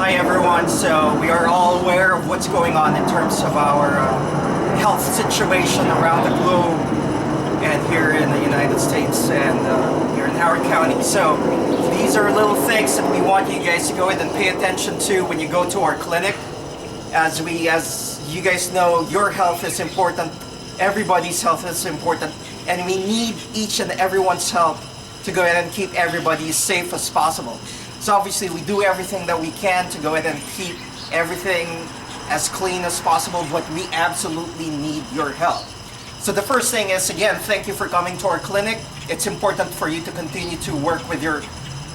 Hi everyone. So we are all aware of what's going on in terms of our health situation around the globe and here in the United States and here in Howard County. So these are little things that we want you guys to go ahead and pay attention to when you go to our clinic. As you guys know, your health is important. Everybody's health is important, and we need each and everyone's help to go ahead and keep everybody as safe as possible. So obviously we do everything that we can to go ahead and keep everything as clean as possible, but we absolutely need your help. So the first thing is, again, thank you for coming to our clinic. It's important for you to continue to work with your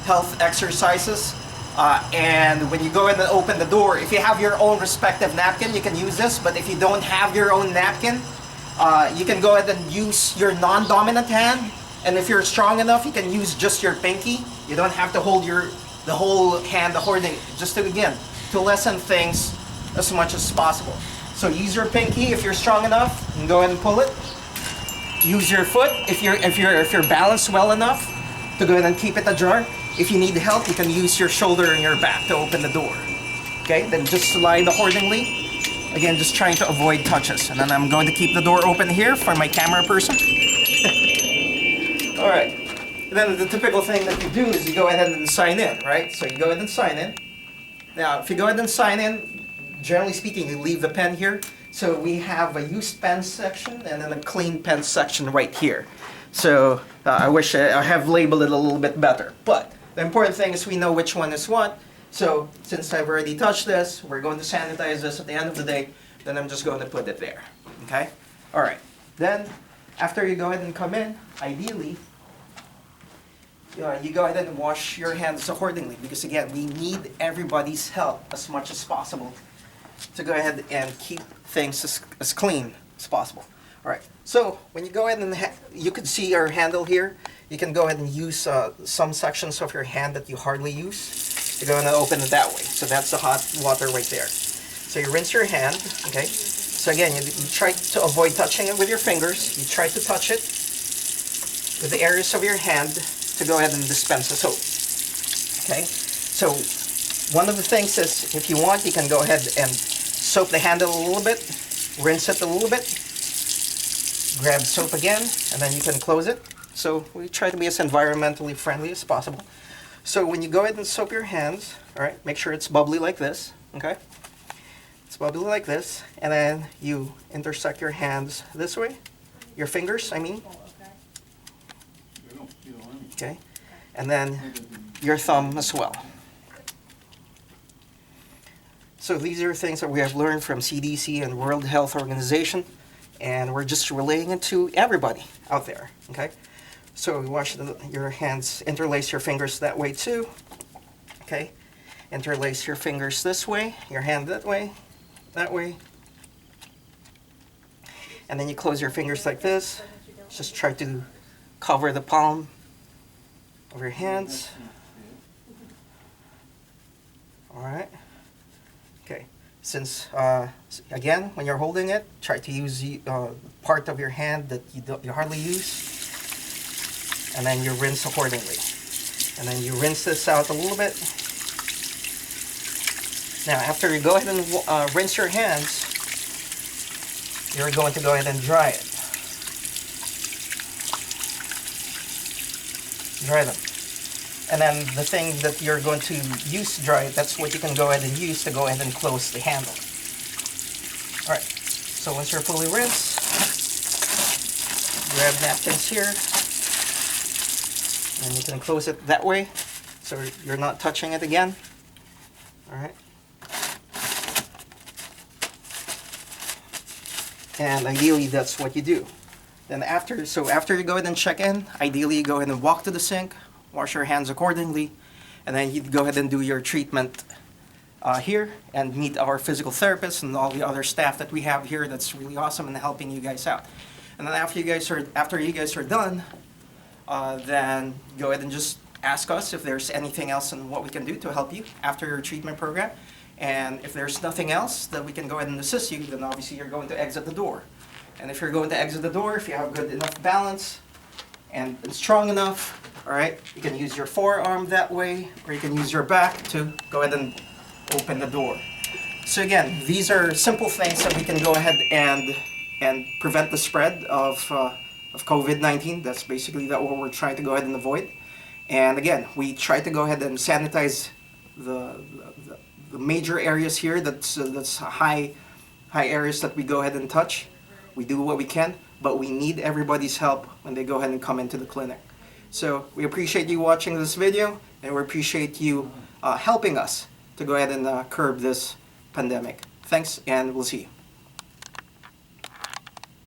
health exercises. And when you go in and open the door, if you have your own respective napkin, you can use this. But if you don't have your own napkin, you can go ahead and use your non-dominant hand. And if you're strong enough, you can use just your pinky. You don't have to hold the whole hand, just to lessen things as much as possible. So use your pinky if you're strong enough, and go ahead and pull it. Use your foot if you're balanced well enough to go ahead and keep it ajar. If you need help, you can use your shoulder and your back to open the door. Okay, then just slide accordingly. Again, just trying to avoid touches. And then I'm going to keep the door open here for my camera person. All right. And then the typical thing that you do is you go ahead and sign in, right? So you go ahead and sign in. Now, if you go ahead and sign in, generally speaking, you leave the pen here. So we have a used pen section and then a clean pen section right here. So I wish I have labeled it a little bit better. But the important thing is we know which one is what. So since I've already touched this, we're going to sanitize this at the end of the day. Then I'm just going to put it there. Okay? All right. Then after you go ahead and come in, ideally, you go ahead and wash your hands accordingly, because again, we need everybody's help as much as possible to go ahead and keep things as clean as possible. All right, so when you go ahead and you can see our handle here. You can go ahead and use some sections of your hand that you hardly use. You're going to open it that way. So that's the hot water right there. So you rinse your hand, okay? So again, you try to avoid touching it with your fingers. You try to touch it with the areas of your hand to go ahead and dispense the soap. Okay, so one of the things is, if you want, you can go ahead and soap the handle a little bit, rinse it a little bit, grab soap again, and then you can close it. So we try to be as environmentally friendly as possible. So when you go ahead and soap your hands, all right, make sure it's bubbly like this, okay? It's bubbly like this, and then you intersect your hands this way, your fingers, I mean. Okay, and then your thumb as well. So these are things that we have learned from CDC and World Health Organization, and we're just relaying it to everybody out there. Okay, so we wash your hands, interlace your fingers that way too. Okay, interlace your fingers this way, your hand that way, and then you close your fingers like this. Just try to cover the palm of your hands. All right. Okay. Since again, when you're holding it, try to use part of your hand that you hardly use, and then you rinse accordingly. And then you rinse this out a little bit. Now, after you go ahead and rinse your hands, you're going to go ahead and dry it. Dry them. And then the thing that you're going to use to dry it, that's what you can go ahead and use to go ahead and close the handle. Alright, so once you're fully rinsed, grab napkins here, and you can close it that way, so you're not touching it again. Alright. And ideally, that's what you do. Then after you go ahead and check in, ideally you go ahead and walk to the sink, wash your hands accordingly, and then you go ahead and do your treatment here and meet our physical therapists and all the other staff that we have here. That's really awesome and helping you guys out. And then after you guys are done, then go ahead and just ask us if there's anything else and what we can do to help you after your treatment program. And if there's nothing else that we can go ahead and assist you, then obviously you're going to exit the door. And if you're going to exit the door, if you have good enough balance and strong enough, all right, you can use your forearm that way, or you can use your back to go ahead and open the door. So again, these are simple things that we can go ahead and prevent the spread of COVID-19. That's basically what we're trying to go ahead and avoid. And again, we try to go ahead and sanitize the major areas here. That's high areas that we go ahead and touch. We do what we can, but we need everybody's help when they go ahead and come into the clinic. So we appreciate you watching this video, and we appreciate you helping us to go ahead and curb this pandemic. Thanks, and we'll see you.